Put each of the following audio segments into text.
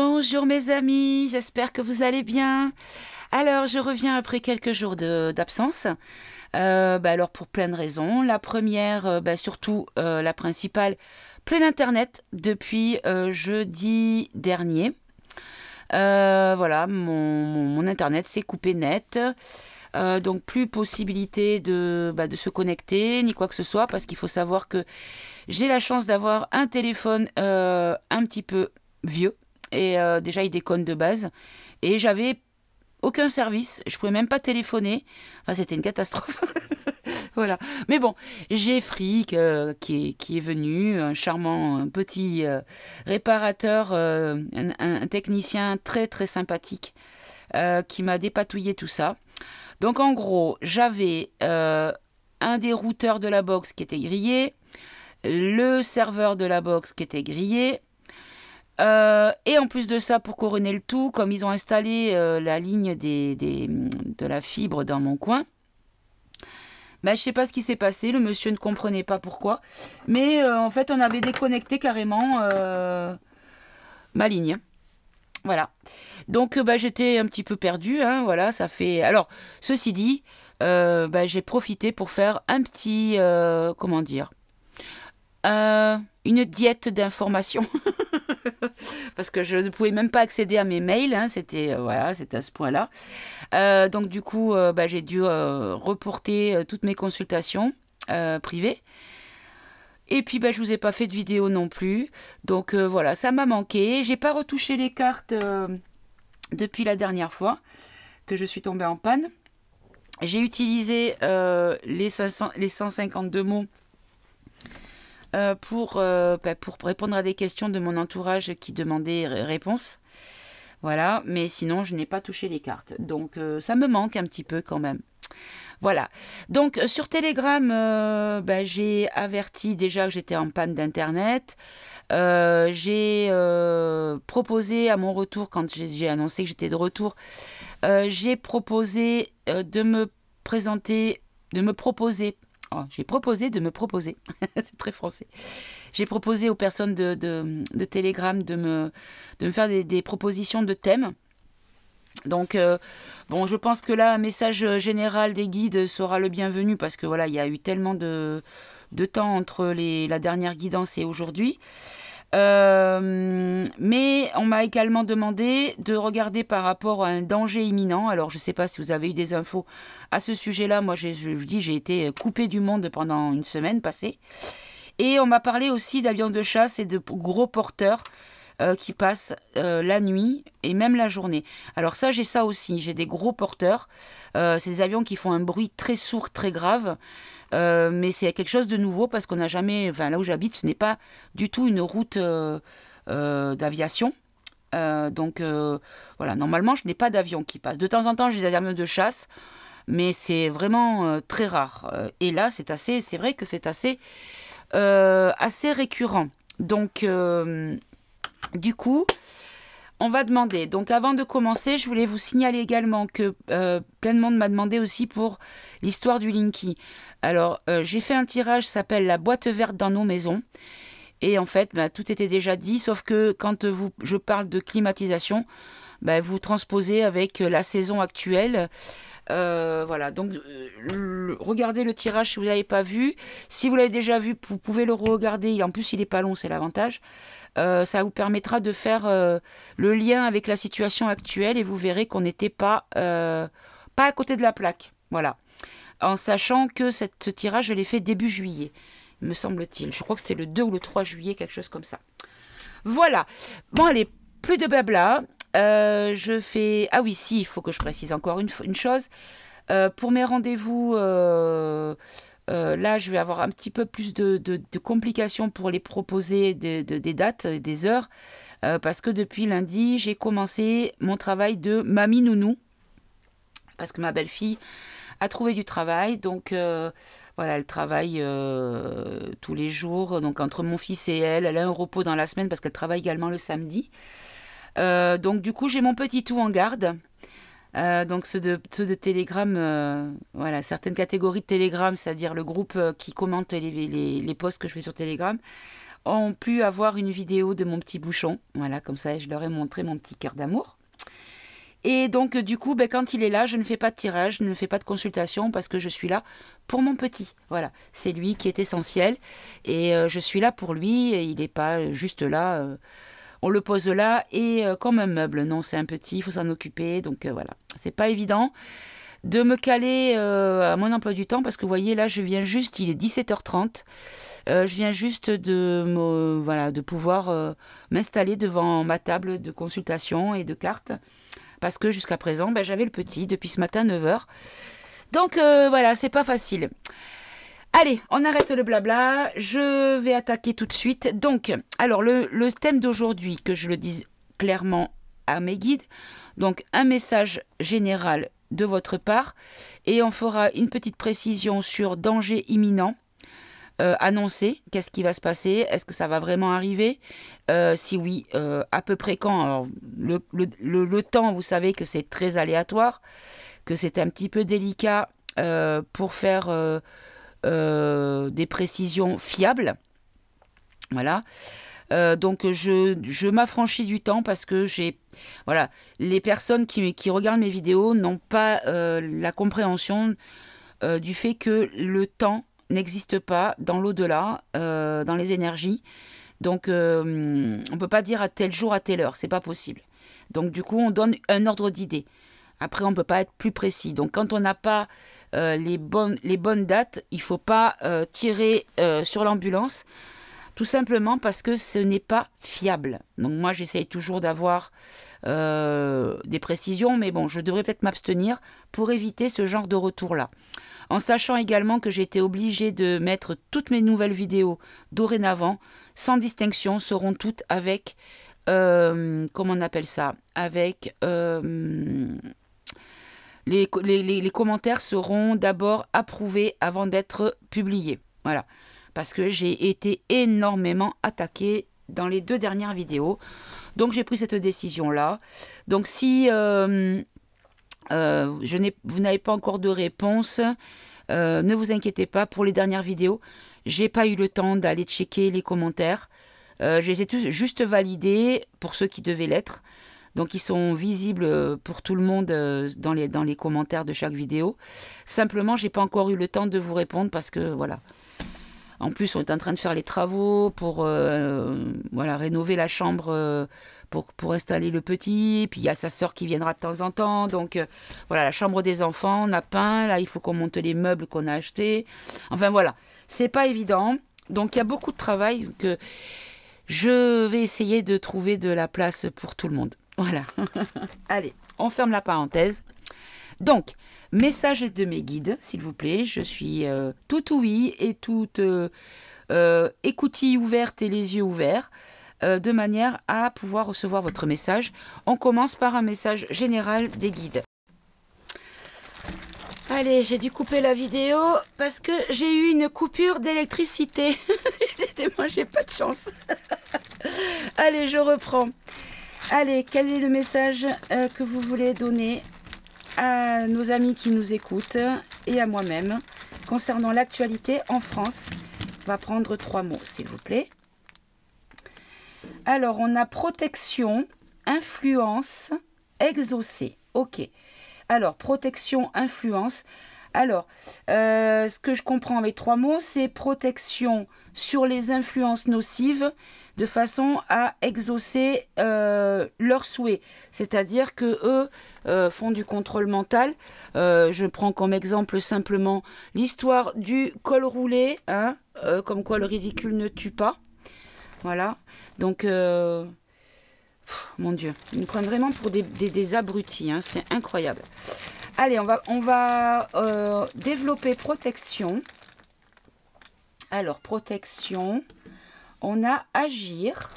Bonjour mes amis, j'espère que vous allez bien. Alors, je reviens après quelques jours d'absence. Alors, pour plein de raisons. La première, surtout la principale, plus d'internet depuis jeudi dernier. Voilà, mon internet s'est coupé net. Donc plus possibilité de se connecter ni quoi que ce soit parce qu'il faut savoir que j'ai la chance d'avoir un téléphone un petit peu vieux et déjà il déconne de base et j'avais aucun service, je pouvais même pas téléphoner, enfin c'était une catastrophe. Voilà, mais bon, j'ai Frick qui est venu, un charmant un petit réparateur, un technicien très très sympathique qui m'a dépatouillé tout ça. Donc en gros, j'avais un des routeurs de la box qui était grillé, le serveur de la box qui était grillé, et en plus de ça, pour couronner le tout, comme ils ont installé la ligne de la fibre dans mon coin, je sais pas ce qui s'est passé, le monsieur ne comprenait pas pourquoi, mais en fait on avait déconnecté carrément ma ligne. Voilà. Donc j'étais un petit peu perdue, hein, voilà, ça fait. Alors, ceci dit, j'ai profité pour faire un petit, comment dire, une diète d'informations. Parce que je ne pouvais même pas accéder à mes mails, hein, c'était voilà, c'était à ce point-là. Donc du coup, j'ai dû reporter toutes mes consultations privées. Et puis je vous ai pas fait de vidéo non plus. Donc voilà, ça m'a manqué. J'ai pas retouché les cartes depuis la dernière fois que je suis tombée en panne. J'ai utilisé les 152 mots pour répondre à des questions de mon entourage qui demandaient réponse. Voilà, mais sinon je n'ai pas touché les cartes. Donc ça me manque un petit peu quand même. Voilà. Donc sur Telegram, j'ai averti déjà que j'étais en panne d'internet. J'ai proposé à mon retour, quand j'ai annoncé que j'étais de retour, j'ai proposé de me présenter, de me proposer. Oh, j'ai proposé de me proposer. C'est très français. J'ai proposé aux personnes de Telegram de me faire des propositions de thèmes. Donc, je pense que là, un message général des guides sera le bienvenu parce que voilà, il y a eu tellement de temps entre la dernière guidance et aujourd'hui. Mais on m'a également demandé de regarder par rapport à un danger imminent. Alors, je ne sais pas si vous avez eu des infos à ce sujet-là. Moi, j'ai été coupée du monde pendant une semaine passée. Et on m'a parlé aussi d'avions de chasse et de gros porteurs qui passent la nuit et même la journée. Alors ça, j'ai ça aussi. J'ai des gros porteurs. C'est des avions qui font un bruit très sourd, très grave. Mais c'est quelque chose de nouveau parce qu'on n'a jamais... Enfin, là où j'habite, ce n'est pas du tout une route d'aviation. Donc, voilà. Normalement, je n'ai pas d'avion qui passe. De temps en temps, j'ai des avions de chasse. Mais c'est vraiment très rare. Et là, c'est vrai que c'est assez récurrent. Donc... du coup, on va demander. Donc, avant de commencer, je voulais vous signaler également que plein de monde m'a demandé aussi pour l'histoire du Linky. Alors, j'ai fait un tirage qui s'appelle la boîte verte dans nos maisons. Et en fait, tout était déjà dit, sauf que quand je parle de climatisation, vous transposez avec la saison actuelle. Voilà, donc regardez le tirage si vous ne l'avez pas vu. Si vous l'avez déjà vu, vous pouvez le regarder. Et en plus, il n'est pas long, c'est l'avantage. Ça vous permettra de faire le lien avec la situation actuelle et vous verrez qu'on n'était pas à côté de la plaque. Voilà. En sachant que ce tirage, je l'ai fait début juillet, me semble-t-il. Je crois que c'était le 2 ou le 3 juillet, quelque chose comme ça. Voilà. Bon, allez, plus de blabla. Je fais... Ah oui, si, il faut que je précise encore une chose. Pour mes rendez-vous... là, je vais avoir un petit peu plus de complications pour les proposer des dates, des heures, parce que depuis lundi, j'ai commencé mon travail de mamie nounou, parce que ma belle-fille a trouvé du travail, donc voilà, elle travaille tous les jours, donc entre mon fils et elle a un repos dans la semaine, parce qu'elle travaille également le samedi. Donc du coup, j'ai mon petit tout en garde. Donc ceux de Telegram, voilà, certaines catégories de Telegram, c'est-à-dire le groupe qui commente les posts que je fais sur Telegram, ont pu avoir une vidéo de mon petit bouchon. Voilà, comme ça, je leur ai montré mon petit cœur d'amour. Et donc, du coup, ben, quand il est là, je ne fais pas de tirage, je ne fais pas de consultation parce que je suis là pour mon petit. Voilà, c'est lui qui est essentiel et je suis là pour lui et il n'est pas juste là. On le pose là et comme un meuble. Non, c'est un petit, il faut s'en occuper. Donc voilà, c'est pas évident de me caler à mon emploi du temps parce que vous voyez, là, je viens juste, il est 17h30. Je viens juste voilà, de pouvoir m'installer devant ma table de consultation et de cartes. Parce que jusqu'à présent, ben, j'avais le petit depuis ce matin 9h. Donc voilà, c'est pas facile. Allez, on arrête le blabla. Je vais attaquer tout de suite. Donc, alors le thème d'aujourd'hui, que je le dise clairement à mes guides. Donc, un message général de votre part. Et on fera une petite précision sur danger imminent. Annoncer qu'est-ce qui va se passer, est-ce que ça va vraiment arriver, si oui, à peu près quand. Alors, le temps, vous savez que c'est très aléatoire, que c'est un petit peu délicat pour faire des précisions fiables. Voilà. Donc je m'affranchis du temps parce que voilà, les personnes qui regardent mes vidéos n'ont pas la compréhension du fait que le temps n'existe pas dans l'au-delà, dans les énergies. Donc, on ne peut pas dire à tel jour, à telle heure. C'est pas possible. Donc, du coup, on donne un ordre d'idée. Après, on ne peut pas être plus précis. Donc, quand on n'a pas les bonnes dates, il ne faut pas tirer sur l'ambulance. Tout simplement parce que ce n'est pas fiable. Donc, moi, j'essaye toujours d'avoir des précisions. Mais bon, je devrais peut-être m'abstenir pour éviter ce genre de retour-là. En sachant également que j'ai été obligée de mettre toutes mes nouvelles vidéos dorénavant, sans distinction, seront toutes avec, comment on appelle ça, avec, les commentaires seront d'abord approuvés avant d'être publiés. Voilà, parce que j'ai été énormément attaquée dans les 2 dernières vidéos. Donc j'ai pris cette décision-là. Donc si vous n'avez pas encore de réponse, ne vous inquiétez pas, pour les dernières vidéos, j'ai pas eu le temps d'aller checker les commentaires. Je les ai tous juste validés pour ceux qui devaient l'être. Donc ils sont visibles pour tout le monde dans les commentaires de chaque vidéo. Simplement, j'ai pas encore eu le temps de vous répondre parce que voilà. En plus, on est en train de faire les travaux pour voilà, rénover la chambre pour installer le petit. Puis il y a sa sœur qui viendra de temps en temps. Donc voilà, la chambre des enfants, on a peint. Là, il faut qu'on monte les meubles qu'on a achetés. Enfin voilà, c'est pas évident. Donc il y a beaucoup de travail que je vais essayer de trouver de la place pour tout le monde. Voilà. Allez, on ferme la parenthèse. Donc, message de mes guides, s'il vous plaît. Je suis tout ouïe et toute écoutille ouverte et les yeux ouverts, de manière à pouvoir recevoir votre message. On commence par un message général des guides. Allez, j'ai dû couper la vidéo parce que j'ai eu une coupure d'électricité. Moi, j'ai pas de chance. Allez, je reprends. Allez, quel est le message que vous voulez donner à nos amis qui nous écoutent et à moi-même concernant l'actualité en France? On va prendre 3 mots, s'il vous plaît. Alors, on a protection, influence, exaucé. Ok. Alors, protection, influence. Alors, ce que je comprends avec 3 mots, c'est protection sur les influences nocives de façon à exaucer leurs souhaits. C'est-à-dire que eux font du contrôle mental. Je prends comme exemple simplement l'histoire du col roulé, hein, comme quoi le ridicule ne tue pas. Voilà. Donc, mon Dieu, ils nous prennent vraiment pour des abrutis. Hein, c'est incroyable. Allez, on va développer protection. Alors, protection. On a agir.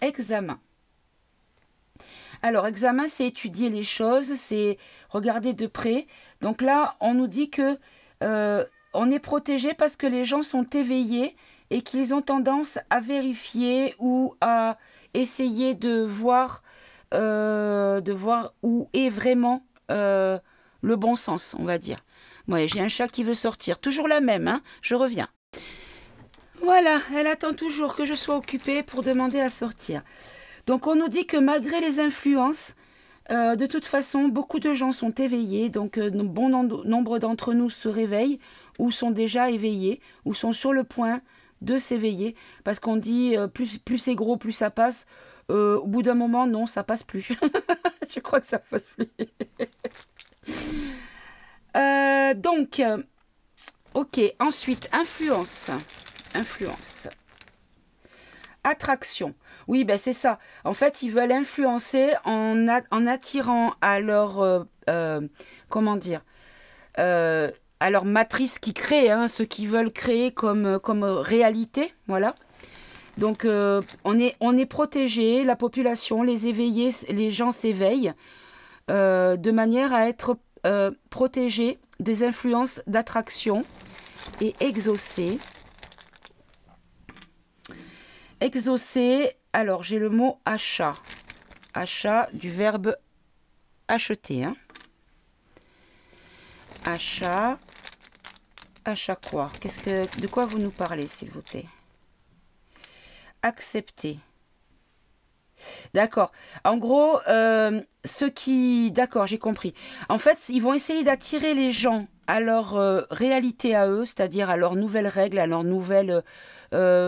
Examen. Alors, examen, c'est étudier les choses, c'est regarder de près. Donc là, on nous dit que on est protégé parce que les gens sont éveillés et qu'ils ont tendance à vérifier ou à essayer de voir où est vraiment le bon sens, on va dire. Ouais, j'ai un chat qui veut sortir. Toujours la même, hein, je reviens. Voilà, elle attend toujours que je sois occupée pour demander à sortir. Donc on nous dit que malgré les influences, de toute façon, beaucoup de gens sont éveillés. Donc bon nombre d'entre nous se réveillent ou sont déjà éveillés ou sont sur le point de s'éveiller. Parce qu'on dit plus c'est gros, plus ça passe. Au bout d'un moment, non, ça passe plus. Je crois que ça passe plus. Donc, ok. Ensuite, influence. Influence. Attraction. Oui, ben c'est ça. En fait, ils veulent influencer en attirant à leur, comment dire, à leur matrice qui crée, hein, ce qu'ils veulent créer comme réalité. Voilà. Donc, on est protégé, la population, les éveillés, les gens s'éveillent de manière à être protégés des influences d'attraction et exaucés. Exaucer, alors j'ai le mot achat. Achat du verbe acheter. Hein. Achat. Achat quoi? De quoi vous nous parlez, s'il vous plaît? Accepter. D'accord. En gros, ceux qui... D'accord, j'ai compris. En fait, ils vont essayer d'attirer les gens à leur réalité à eux, c'est-à-dire à leurs nouvelles règles, à leur nouvelle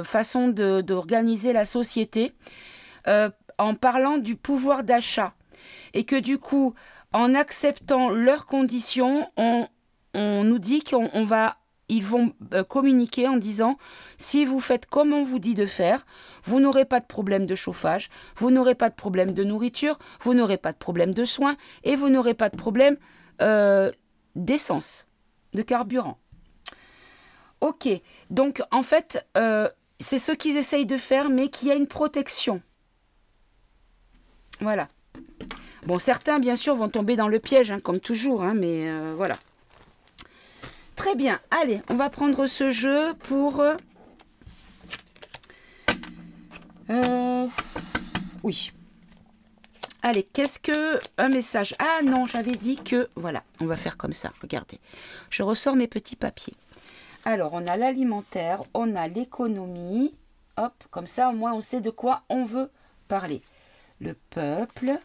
façon d'organiser la société, en parlant du pouvoir d'achat. Et que du coup, en acceptant leurs conditions, on nous dit ils vont communiquer en disant si vous faites comme on vous dit de faire, vous n'aurez pas de problème de chauffage, vous n'aurez pas de problème de nourriture, vous n'aurez pas de problème de soins et vous n'aurez pas de problème d'essence, de carburant. Ok, donc en fait, c'est ce qu'ils essayent de faire, mais qu'il y a une protection. Voilà. Bon, certains, bien sûr, vont tomber dans le piège, hein, comme toujours, hein, mais voilà. Très bien, allez, on va prendre ce jeu pour... oui. Allez, qu'est-ce que... Un message. Ah non, j'avais dit que... Voilà, on va faire comme ça, regardez. Je ressors mes petits papiers. Alors, on a l'alimentaire, on a l'économie. Hop, comme ça, au moins, on sait de quoi on veut parler. Le peuple,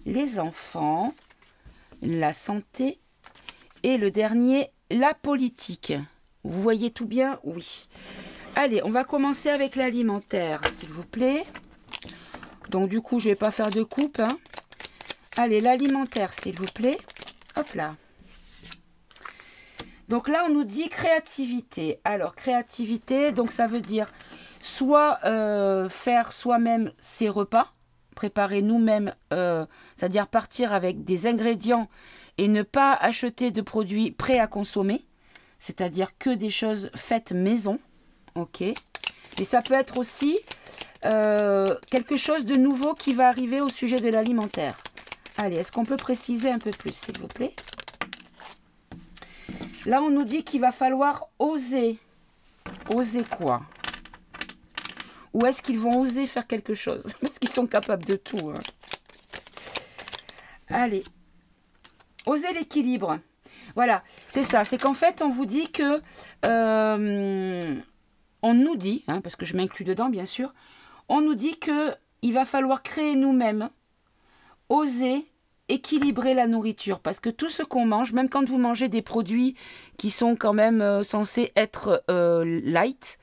les enfants, la santé et le dernier... La politique. Vous voyez tout bien? Oui. Allez, on va commencer avec l'alimentaire, s'il vous plaît. Donc, du coup, je ne vais pas faire de coupe. Hein. Allez, l'alimentaire, s'il vous plaît. Hop là. Donc là, on nous dit créativité. Alors, créativité, donc ça veut dire soit faire soi-même ses repas, préparer nous-mêmes, c'est-à-dire partir avec des ingrédients et ne pas acheter de produits prêts à consommer, c'est-à-dire que des choses faites maison, ok. Et ça peut être aussi quelque chose de nouveau qui va arriver au sujet de l'alimentaire. Allez, est-ce qu'on peut préciser un peu plus, s'il vous plaît? Là, on nous dit qu'il va falloir oser. Oser quoi? Ou est-ce qu'ils vont oser faire quelque chose? Parce qu'ils sont capables de tout. Hein. Allez. Oser l'équilibre. Voilà, c'est ça. C'est qu'en fait, on vous dit que... on nous dit, hein, parce que je m'inclus dedans, bien sûr, on nous dit qu'il va falloir créer nous-mêmes, oser équilibrer la nourriture. Parce que tout ce qu'on mange, même quand vous mangez des produits qui sont quand même censés être light,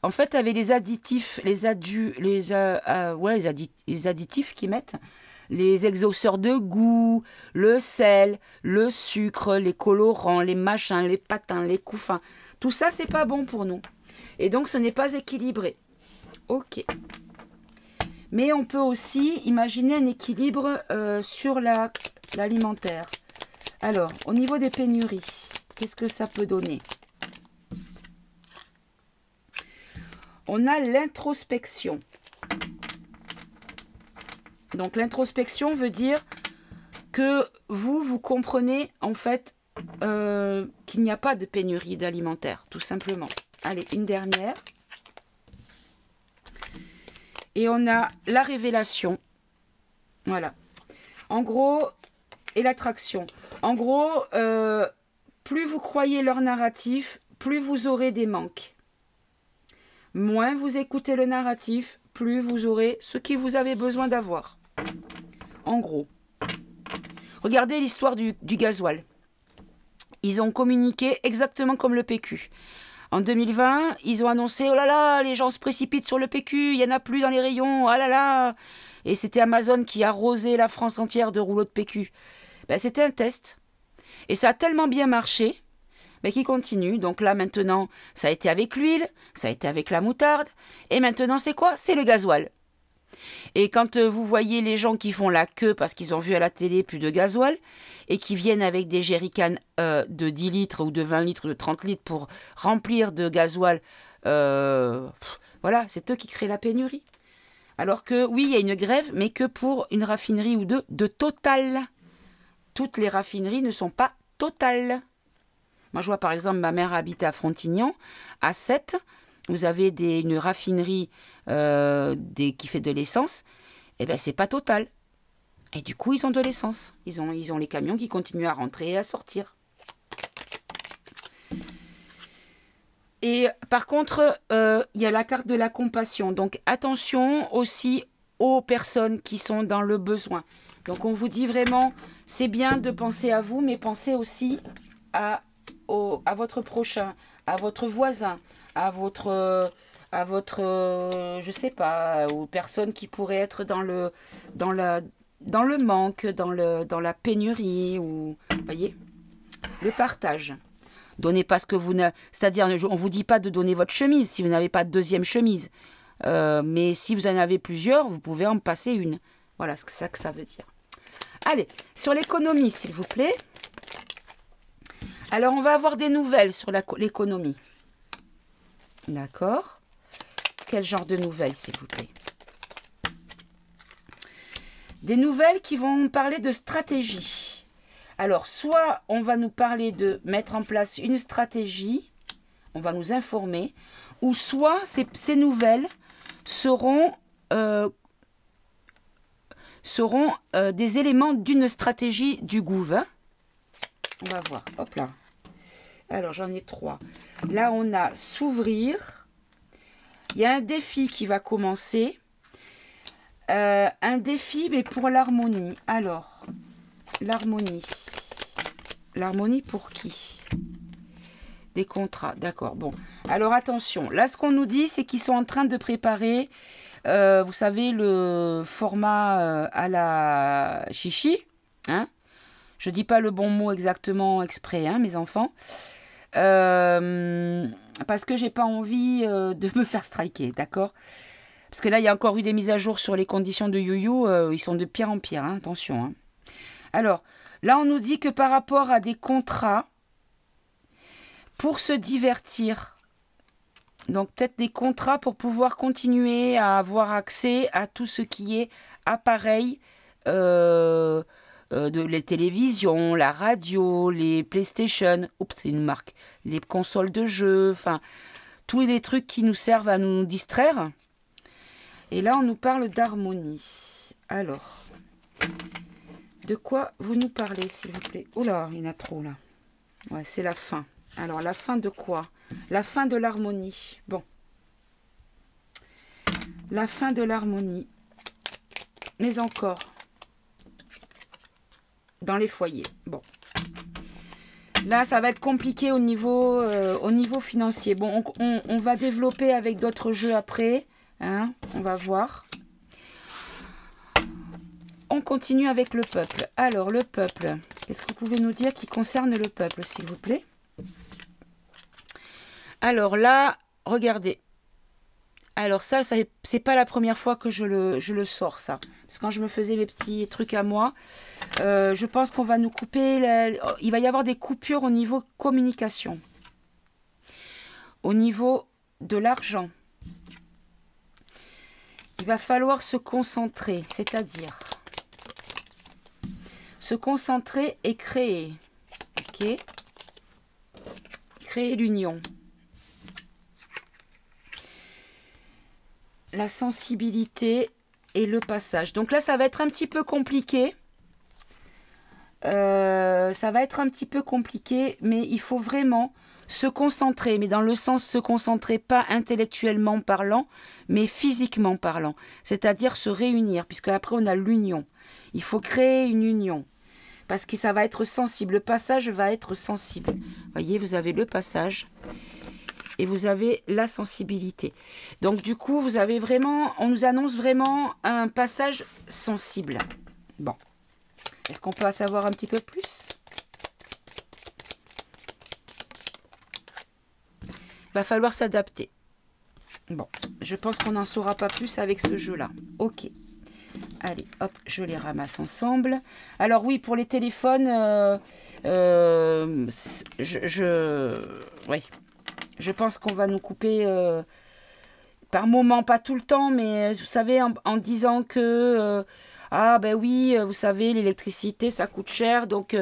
en fait, avec les additifs, les additifs qu'ils mettent... Les exhausteurs de goût, le sel, le sucre, les colorants, les machins, les patins, les couffins. Tout ça, c'est pas bon pour nous. Et donc, ce n'est pas équilibré. Ok. Mais on peut aussi imaginer un équilibre sur l'alimentaire. Alors, au niveau des pénuries, qu'est-ce que ça peut donner? On a l'introspection. Donc l'introspection veut dire que vous comprenez en fait qu'il n'y a pas de pénurie d'alimentaire, tout simplement. Allez, une dernière. Et on a la révélation. Voilà. En gros, et l'attraction. En gros, plus vous croyez leur narratif, plus vous aurez des manques. moins vous écoutez le narratif, plus vous aurez ce que vous avez besoin d'avoir. En gros. Regardez l'histoire du gasoil. Ils ont communiqué exactement comme le PQ. En 2020, ils ont annoncé « Oh là là, les gens se précipitent sur le PQ, il n'y en a plus dans les rayons, oh là là !» Et c'était Amazon qui arrosait la France entière de rouleaux de PQ. Ben, c'était un test. Et ça a tellement bien marché qu'il continue. Donc là, maintenant, ça a été avec l'huile, ça a été avec la moutarde. Et maintenant, c'est quoi? C'est le gasoil. Et quand vous voyez les gens qui font la queue parce qu'ils ont vu à la télé plus de gasoil et qui viennent avec des jerrycans de 10 litres ou de 20 litres ou de 30 litres pour remplir de gasoil, voilà, c'est eux qui créent la pénurie. Alors que oui, il y a une grève, mais que pour une raffinerie ou deux de Total. Toutes les raffineries ne sont pas Total. Moi, je vois par exemple, ma mère habite à Frontignan, à 7. Vous avez une raffinerie qui fait de l'essence. Eh bien, c'est pas Total. Et du coup, ils ont de l'essence. Ils ont les camions qui continuent à rentrer et à sortir. Et par contre, il y a la carte de la compassion. Donc, attention aussi aux personnes qui sont dans le besoin. Donc, on vous dit vraiment, c'est bien de penser à vous, mais pensez aussi à votre prochain, à votre voisin, à votre je sais pas, aux personnes qui pourraient être dans le manque, dans la pénurie, ou, voyez, le partage. Donnez pas ce que vous n'avez, c'est-à-dire, on vous dit pas de donner votre chemise si vous n'avez pas de deuxième chemise, mais si vous en avez plusieurs, vous pouvez en passer une. Voilà, c'est ça que ça veut dire. Allez, sur l'économie, s'il vous plaît. Alors, on va avoir des nouvelles sur l'économie. D'accord. Quel genre de nouvelles, s'il vous plaît? Des nouvelles qui vont parler de stratégie. Alors, soit on va nous parler de mettre en place une stratégie, on va nous informer, ou soit ces nouvelles seront des éléments d'une stratégie du gouvernement. On va voir, hop là. Alors, j'en ai 3. Là, on a s'ouvrir. Il y a un défi qui va commencer. Un défi, mais pour l'harmonie. Alors, l'harmonie. L'harmonie pour qui? Des contrats, d'accord. Bon, alors attention. Là, ce qu'on nous dit, c'est qu'ils sont en train de préparer, vous savez, le format à la chichi. Hein? Je ne dis pas le bon mot exactement exprès, hein, mes enfants. Parce que j'ai pas envie de me faire striker, d'accord? Parce que là, il y a encore eu des mises à jour sur les conditions de you-you. Ils sont de pire en pire, hein, attention. Hein. Alors, là, on nous dit que par rapport à des contrats, pour se divertir, donc peut-être des contrats pour pouvoir continuer à avoir accès à tout ce qui est appareil, les télévisions, la radio, les PlayStation, oups, c'est une marque, les consoles de jeux, enfin, tous les trucs qui nous servent à nous distraire. Et là, on nous parle d'harmonie. Alors, de quoi vous nous parlez, s'il vous plaît? Oh là, il y en a trop, là. Ouais, c'est la fin. Alors, la fin de quoi? La fin de l'harmonie. Bon. La fin de l'harmonie. Mais encore. Dans les foyers. Bon. Là, ça va être compliqué au niveau financier. Bon, on va développer avec d'autres jeux après. Hein, on va voir. On continue avec le peuple. Alors, le peuple. Qu'est-ce que vous pouvez nous dire qui concerne le peuple, s'il vous plaît? Alors là, regardez. Alors ça c'est pas la première fois que je le sors, ça. Parce que quand je me faisais mes petits trucs à moi, je pense qu'on va nous couper... Il va y avoir des coupures au niveau communication. Au niveau de l'argent. Il va falloir se concentrer, c'est-à-dire se concentrer et créer. Ok? Créer l'union. La sensibilité et le passage. Donc là, ça va être un petit peu compliqué. ça va être un petit peu compliqué, mais il faut vraiment se concentrer, mais dans le sens se concentrer, pas intellectuellement parlant, mais physiquement parlant. C'est-à-dire se réunir, puisque après on a l'union. Il faut créer une union. Parce que ça va être sensible. Le passage va être sensible. Vous voyez, vous avez le passage. Et vous avez la sensibilité. Donc du coup, vous avez vraiment, on nous annonce vraiment un passage sensible. Bon. Est-ce qu'on peut en savoir un petit peu plus? Va falloir s'adapter. Bon, je pense qu'on n'en saura pas plus avec ce jeu-là. Ok. Allez, hop, je les ramasse ensemble. Alors oui, pour les téléphones, oui. Je pense qu'on va nous couper par moment, pas tout le temps, mais vous savez, en disant que ah ben oui, vous savez, l'électricité, ça coûte cher, donc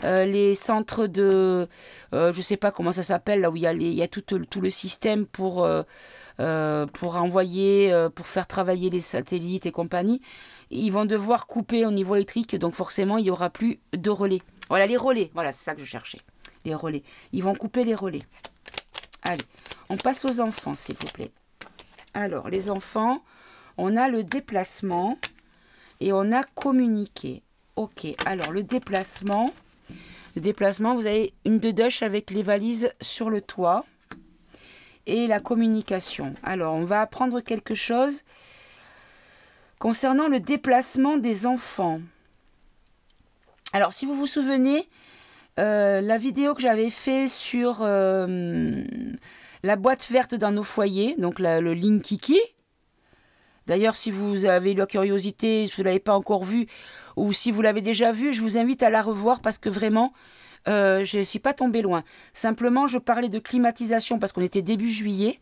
les centres de, je sais pas comment ça s'appelle, là où il y a tout le système pour envoyer, pour faire travailler les satellites et compagnie, ils vont devoir couper au niveau électrique, donc forcément, il n'y aura plus de relais. Voilà, les relais, voilà, c'est ça que je cherchais, les relais. Ils vont couper les relais. Allez, on passe aux enfants, s'il vous plaît. Alors, les enfants, on a le déplacement et on a communiqué. Ok, alors le déplacement, vous avez une deduche avec les valises sur le toit et la communication. Alors, on va apprendre quelque chose concernant le déplacement des enfants. Alors, si vous vous souvenez, la vidéo que j'avais fait sur la boîte verte dans nos foyers, donc le Linkiki. D'ailleurs, si vous avez la curiosité, si vous ne l'avez pas encore vu, ou si vous l'avez déjà vu, je vous invite à la revoir parce que vraiment, je ne suis pas tombée loin. Simplement, je parlais de climatisation parce qu'on était début juillet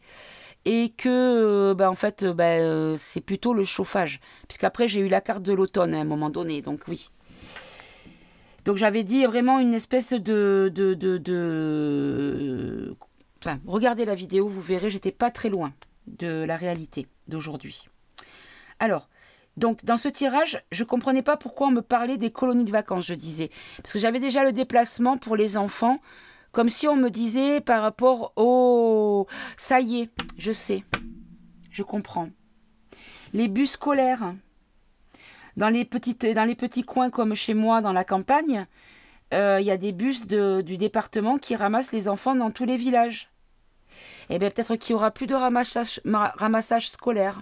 et que, en fait, c'est plutôt le chauffage. Puisqu'après, j'ai eu la carte de l'automne à un moment donné, donc oui. Donc j'avais dit vraiment une espèce Enfin, regardez la vidéo, vous verrez, j'étais pas très loin de la réalité d'aujourd'hui. Alors, donc dans ce tirage, je comprenais pas pourquoi on me parlait des colonies de vacances, je disais. Parce que j'avais déjà le déplacement pour les enfants, comme si on me disait par rapport au... Ça y est, je sais, je comprends. Les bus scolaires. Dans les petits coins comme chez moi, dans la campagne, il y a des bus du département qui ramassent les enfants dans tous les villages. Et bien peut-être qu'il n'y aura plus de ramassage scolaire.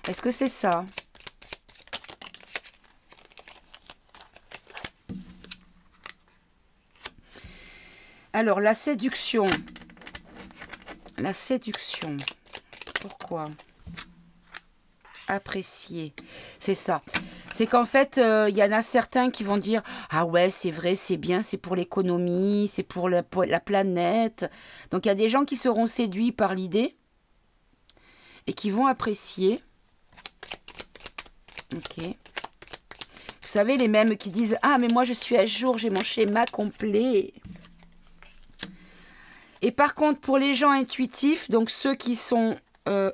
Est-ce que c'est ça? Alors, la séduction. La séduction. Pourquoi? Apprécier. C'est ça. C'est qu'en fait, il y en a certains qui vont dire « Ah ouais, c'est vrai, c'est bien, c'est pour l'économie, c'est pour la planète. » Donc, il y a des gens qui seront séduits par l'idée et qui vont apprécier. Ok. Vous savez, les mêmes qui disent « Ah, mais moi, je suis à jour, j'ai mon schéma complet. » Et par contre, pour les gens intuitifs, donc ceux qui sont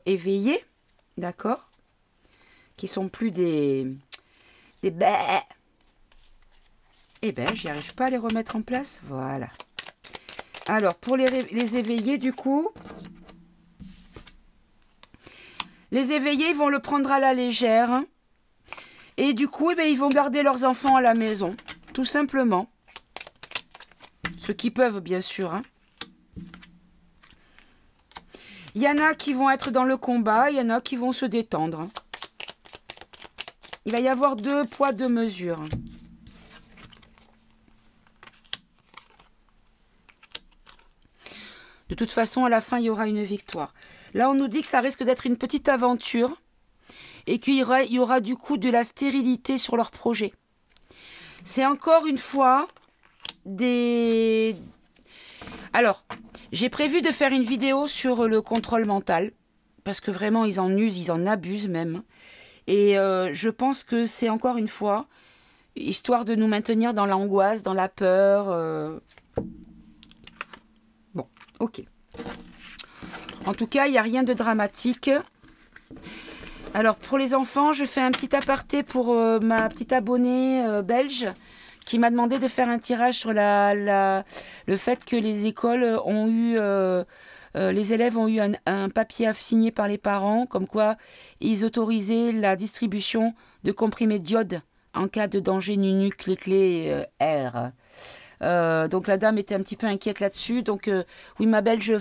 éveillés, d'accord, qui sont plus des bêtes. Eh ben, j'y arrive pas à les remettre en place. Voilà. Alors, pour les éveillés, du coup, les éveillés, ils vont le prendre à la légère. Hein, et du coup, eh ben, ils vont garder leurs enfants à la maison. Tout simplement. Ceux qui peuvent, bien sûr. Hein. Il y en a qui vont être dans le combat, il y en a qui vont se détendre. Hein. Il va y avoir 2 poids, 2 mesures. De toute façon, à la fin, il y aura une victoire. Là, on nous dit que ça risque d'être une petite aventure et qu'il y aura du coup de la stérilité sur leur projet. C'est encore une fois des... Alors, j'ai prévu de faire une vidéo sur le contrôle mental parce que vraiment, ils en usent, ils en abusent même. Et je pense que c'est encore une fois, histoire de nous maintenir dans l'angoisse, dans la peur. Bon, ok. En tout cas, il n'y a rien de dramatique. Alors, pour les enfants, je fais un petit aparté pour ma petite abonnée belge qui m'a demandé de faire un tirage sur le fait que les écoles ont eu... les élèves ont eu un papier à signer par les parents, comme quoi ils autorisaient la distribution de comprimés d'iode en cas de danger nucléaire. Donc la dame était un petit peu inquiète là-dessus. Donc oui, ma belle, je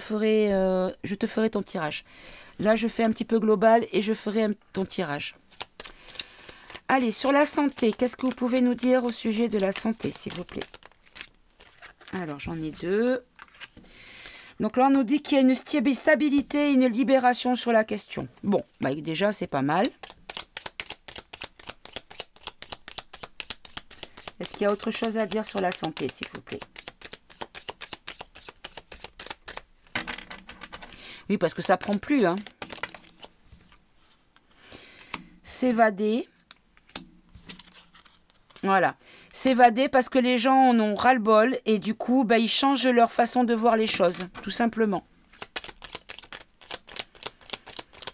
te ferai ton tirage. Là, je fais un petit peu global et je ferai ton tirage. Allez, sur la santé, qu'est-ce que vous pouvez nous dire au sujet de la santé, s'il vous plaît? Alors, j'en ai deux. Donc là, on nous dit qu'il y a une stabilité et une libération sur la question. Bon, bah déjà, c'est pas mal. Est-ce qu'il y a autre chose à dire sur la santé, s'il vous plaît? Oui, parce que ça prend plus, hein. S'évader. Voilà. S'évader parce que les gens en ont ras-le-bol et du coup, bah, ils changent leur façon de voir les choses, tout simplement.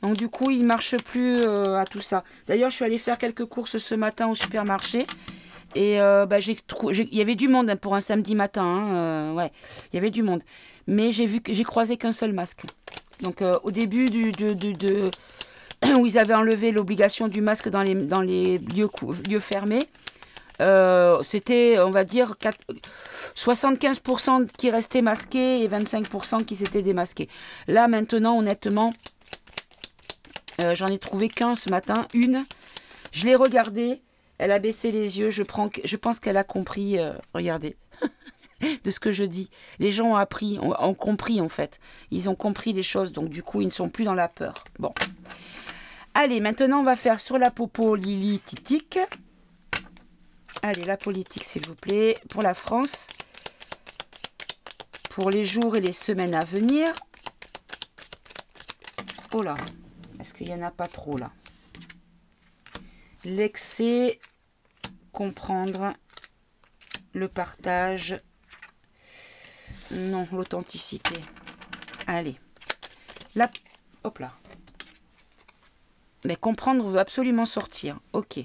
Donc du coup, ils ne marchent plus à tout ça. D'ailleurs, je suis allée faire quelques courses ce matin au supermarché. Et bah, il y avait du monde, hein, pour un samedi matin. Hein, ouais, il y avait du monde. Mais j'ai croisé qu'un seul masque. Donc au début où ils avaient enlevé l'obligation du masque dans les lieux fermés, c'était, on va dire, 75% qui restaient masqués et 25% qui s'étaient démasqués. Là, maintenant, honnêtement, j'en ai trouvé qu'un ce matin, une. Je l'ai regardée, elle a baissé les yeux, je pense qu'elle a compris, regardez, de ce que je dis. Les gens ont compris en fait. Ils ont compris les choses, donc du coup, ils ne sont plus dans la peur. Bon. Allez, maintenant, on va faire sur la politique. Allez, la politique, s'il vous plaît, pour la France, pour les jours et les semaines à venir. Oh là, est-ce qu'il n'y en a pas trop là? L'excès, comprendre, le partage, non, l'authenticité. Allez, là, hop là. Mais comprendre veut absolument sortir, ok.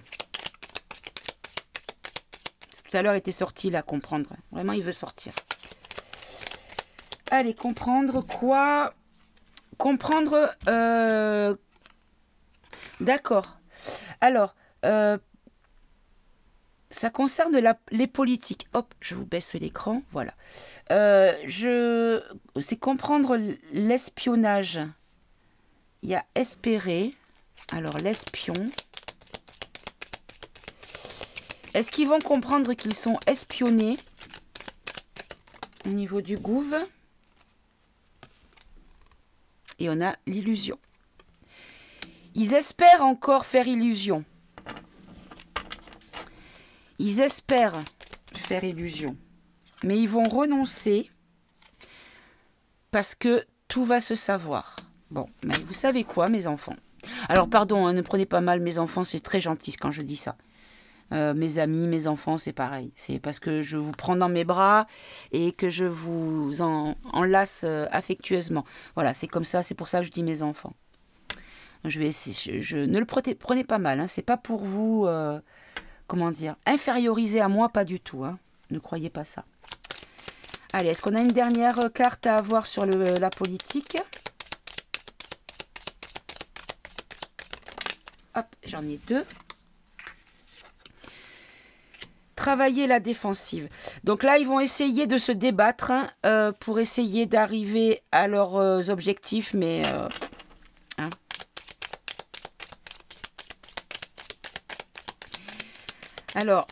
Tout à l'heure, il était sorti là, comprendre. Vraiment, il veut sortir. Allez, comprendre quoi? Comprendre... D'accord. Alors, ça concerne les politiques. Hop, je vous baisse l'écran. Voilà. C'est comprendre l'espionnage. Il y a espérer. Alors, l'espion... Est-ce qu'ils vont comprendre qu'ils sont espionnés au niveau du gouv? Et on a l'illusion. Ils espèrent encore faire illusion. Ils espèrent faire illusion. Mais ils vont renoncer parce que tout va se savoir. Bon, mais vous savez quoi, mes enfants? Alors, pardon, hein, ne prenez pas mal mes enfants, c'est très gentil quand je dis ça. Mes amis, mes enfants, c'est pareil. C'est parce que je vous prends dans mes bras et que je vous enlace affectueusement. Voilà, c'est comme ça, c'est pour ça que je dis mes enfants. Je vais essayer, ne le prenez pas mal, hein, c'est pas pour vous, comment dire, inférioriser à moi, pas du tout. Hein, ne croyez pas ça. Allez, est-ce qu'on a une dernière carte à avoir sur la politique? Hop, j'en ai deux. Travailler la défensive. Donc là, ils vont essayer de se débattre pour essayer d'arriver à leurs objectifs, mais... hein. Alors,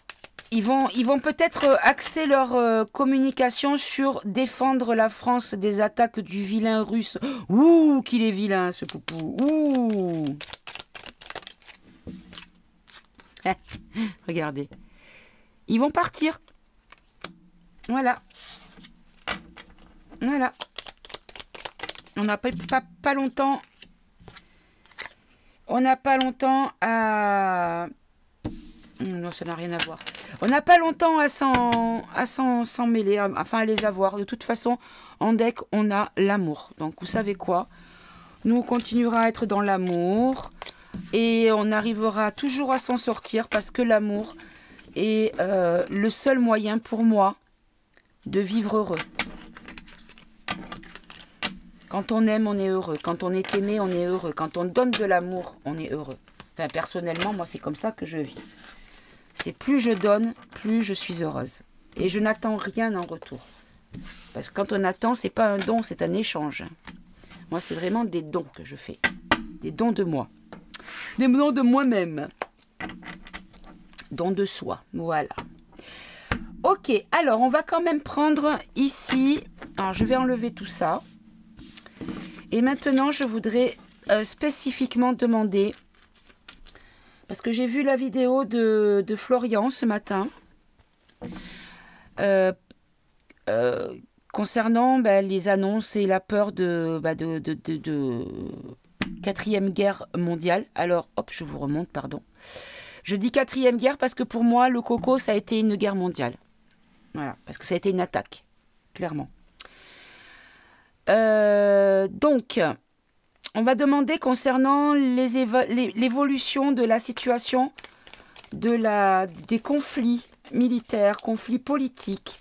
ils vont peut-être axer leur communication sur défendre la France des attaques du vilain russe. Ouh, qu'il est vilain, ce poupou. Ouh. Regardez. Ils vont partir. Voilà. Voilà. On n'a pas longtemps. On n'a pas longtemps à... Non, ça n'a rien à voir. On n'a pas longtemps à s'en mêler, enfin à les avoir. De toute façon, en deck, on a l'amour. Donc, vous savez quoi? Nous, on continuera à être dans l'amour. Et on arrivera toujours à s'en sortir parce que l'amour... est le seul moyen pour moi de vivre heureux. Quand on aime, on est heureux. Quand on est aimé, on est heureux. Quand on donne de l'amour, on est heureux. Enfin, personnellement, moi, c'est comme ça que je vis. C'est plus je donne, plus je suis heureuse. Et je n'attends rien en retour. Parce que quand on attend, c'est pas un don, c'est un échange. Moi, c'est vraiment des dons que je fais. Des dons de moi. Des dons de moi-même. Dons de soi, voilà. Ok, alors on va quand même prendre ici... Alors, je vais enlever tout ça. Et maintenant, je voudrais spécifiquement demander... Parce que j'ai vu la vidéo de Florian ce matin. Concernant les annonces et la peur de 4e guerre mondiale. Alors, hop, je vous remonte, pardon. Je dis 4e guerre parce que pour moi, le coco, ça a été une guerre mondiale. Voilà, parce que ça a été une attaque, clairement. Donc, on va demander concernant l'évolution de la situation des conflits militaires, conflits politiques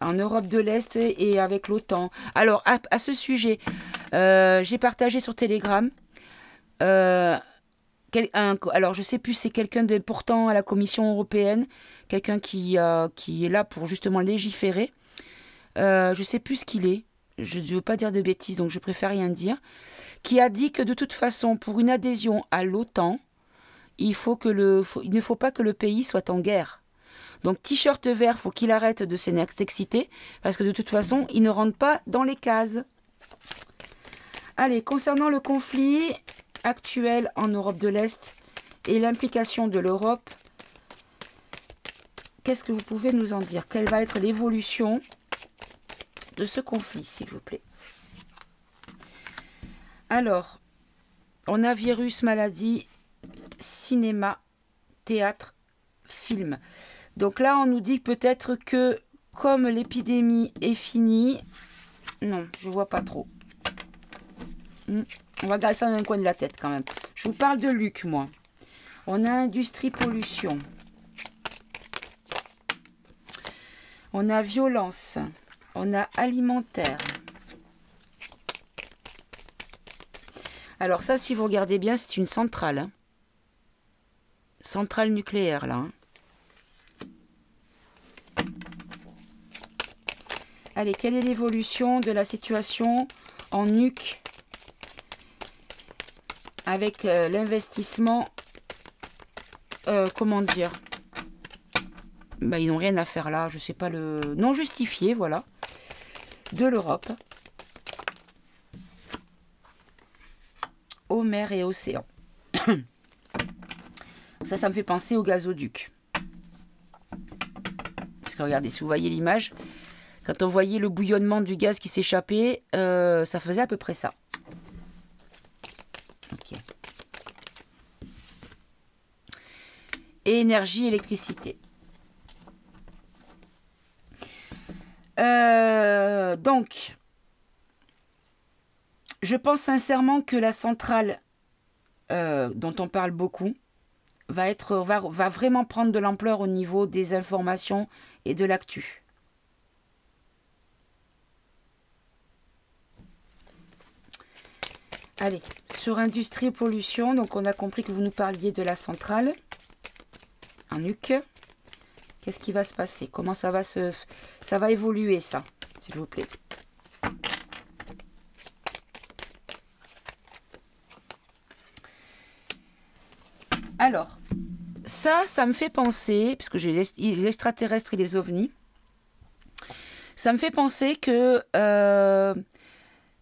en Europe de l'Est et avec l'OTAN. Alors, à ce sujet, j'ai partagé sur Telegram. Alors, je ne sais plus, c'est quelqu'un d'important à la Commission européenne, quelqu'un qui est là pour justement légiférer. Je ne sais plus ce qu'il est. Je ne veux pas dire de bêtises, donc je préfère rien dire. Qui a dit que de toute façon, pour une adhésion à l'OTAN, il ne faut pas que le pays soit en guerre. Donc, t-shirt vert, faut qu'il arrête de s'exciter, parce que de toute façon, il ne rentre pas dans les cases. Allez, concernant le conflit actuel en Europe de l'Est et l'implication de l'Europe, qu'est-ce que vous pouvez nous en dire? Quelle va être l'évolution de ce conflit, s'il vous plaît? Alors, on a virus, maladie, cinéma, théâtre, film. Donc là, on nous dit peut-être que comme l'épidémie est finie... Non, je vois pas trop. On va garder ça dans un coin de la tête quand même. Je vous parle de Luc, moi. On a industrie, pollution. On a violence. On a alimentaire. Alors ça, si vous regardez bien, c'est une centrale. Hein. Centrale nucléaire, là. Hein. Allez, quelle est l'évolution de la situation en nuque avec l'investissement, comment dire, ils n'ont rien à faire là, je sais pas, le non justifié, voilà, de l'Europe, aux mers et océans. Ça me fait penser au gazoduc. Parce que regardez, si vous voyez l'image, quand on voyait le bouillonnement du gaz qui s'échappait, ça faisait à peu près ça. Ok. Et énergie, électricité. Donc, je pense sincèrement que la centrale dont on parle beaucoup va vraiment prendre de l'ampleur au niveau des informations et de l'actu. Allez, sur industrie et pollution, donc on a compris que vous nous parliez de la centrale en nuque. Qu'est-ce qui va se passer? Comment ça va évoluer, ça, s'il vous plaît? Alors, ça me fait penser, puisque j'ai les extraterrestres et les ovnis, ça me fait penser que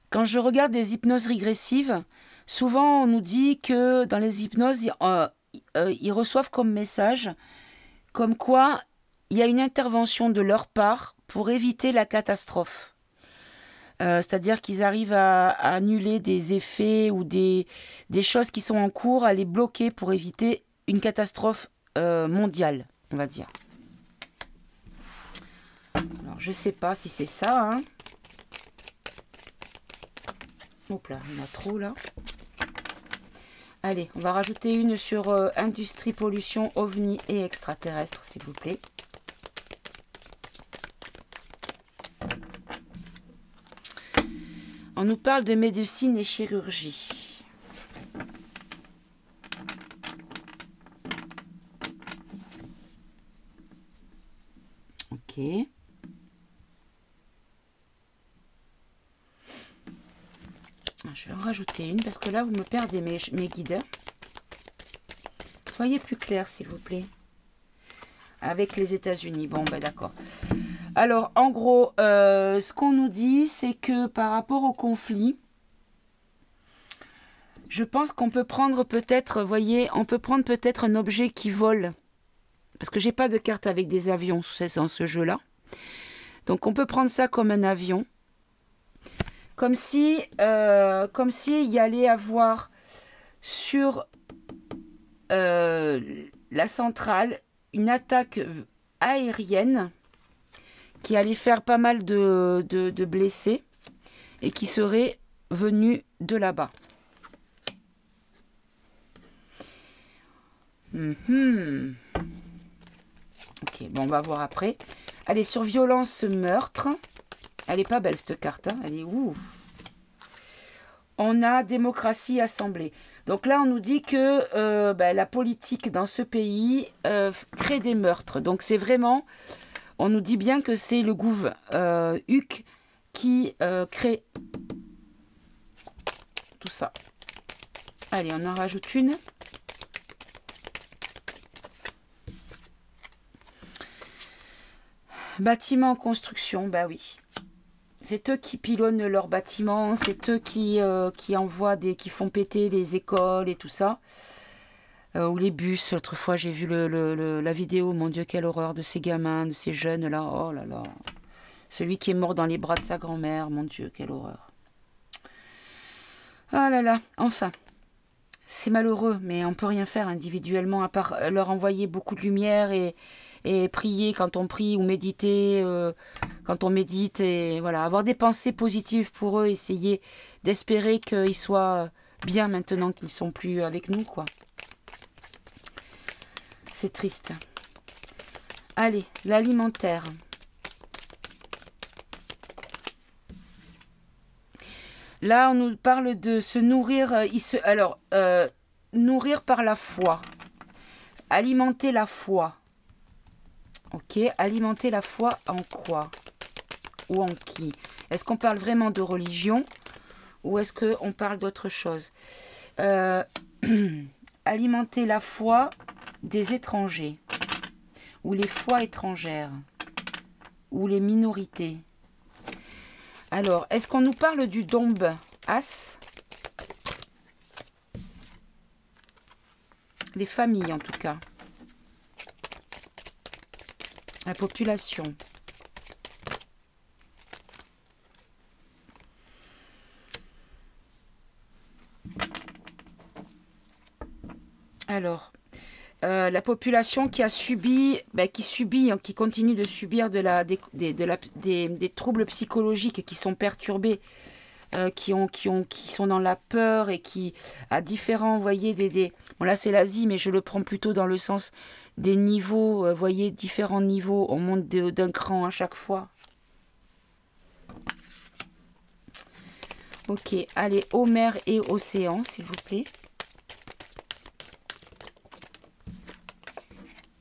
quand je regarde des hypnoses régressives, souvent on nous dit que dans les hypnoses, ils reçoivent comme message, comme quoi il y a une intervention de leur part pour éviter la catastrophe. C'est-à-dire qu'ils arrivent à annuler des effets ou des choses qui sont en cours, à les bloquer pour éviter une catastrophe mondiale, on va dire. Alors, je ne sais pas si c'est ça. Hein. Hop là, il y en a trop là. Allez, on va rajouter une sur industrie, pollution, ovni et extraterrestre, s'il vous plaît. On nous parle de médecine et chirurgie. Ok. Je vais en rajouter une parce que là, vous me perdez mes guides. Soyez plus clair, s'il vous plaît. Avec les États-Unis. Bon, ben d'accord. Alors, en gros, ce qu'on nous dit, c'est que par rapport au conflit, je pense qu'on peut prendre peut-être, vous voyez, on peut prendre peut-être un objet qui vole. Parce que j'ai pas de carte avec des avions dans ce jeu-là. Donc, on peut prendre ça comme un avion. Comme si il y allait avoir sur la centrale une attaque aérienne qui allait faire pas mal de blessés et qui serait venue de là-bas. Ok, bon, on va voir après. Allez, sur violence, meurtre. Elle est pas belle cette carte, hein. Elle est ouf. On a démocratie, assemblée. Donc là, on nous dit que la politique dans ce pays crée des meurtres. Donc c'est vraiment, on nous dit bien que c'est le gouv HUC qui crée tout ça. Allez, on en rajoute une. Bâtiment en construction, bah oui. C'est eux qui pilonnent leurs bâtiments, c'est eux qui envoient qui font péter les écoles et tout ça. Ou les bus. Autrefois, j'ai vu la vidéo, mon Dieu, quelle horreur de ces gamins, de ces jeunes-là. Oh là là. Celui qui est mort dans les bras de sa grand-mère, mon Dieu, quelle horreur. Ah là là, enfin. C'est malheureux, mais on ne peut rien faire individuellement, à part leur envoyer beaucoup de lumière et prier quand on prie ou méditer quand on médite, et voilà, avoir des pensées positives pour eux, essayer d'espérer qu'ils soient bien maintenant qu'ils ne sont plus avec nous, quoi. C'est triste. Allez, l'alimentaire. Là, on nous parle de se nourrir. Alors, nourrir par la foi. Alimenter la foi. Ok, alimenter la foi en quoi? Ou en qui? Est-ce qu'on parle vraiment de religion? Ou est-ce qu'on parle d'autre chose? Alimenter la foi des étrangers. Ou les foi étrangères. Ou les minorités. Alors, est-ce qu'on nous parle du dombe as? Les familles, en tout cas. La population. Alors, la population qui a subi, qui continue de subir des troubles psychologiques qui sont perturbés, qui sont dans la peur et qui, à différents, vous voyez, bon là c'est l'Asie, mais je le prends plutôt dans le sens des niveaux, vous voyez, différents niveaux, on monte d'un cran à chaque fois. Ok, allez, eau, mer et océan, s'il vous plaît.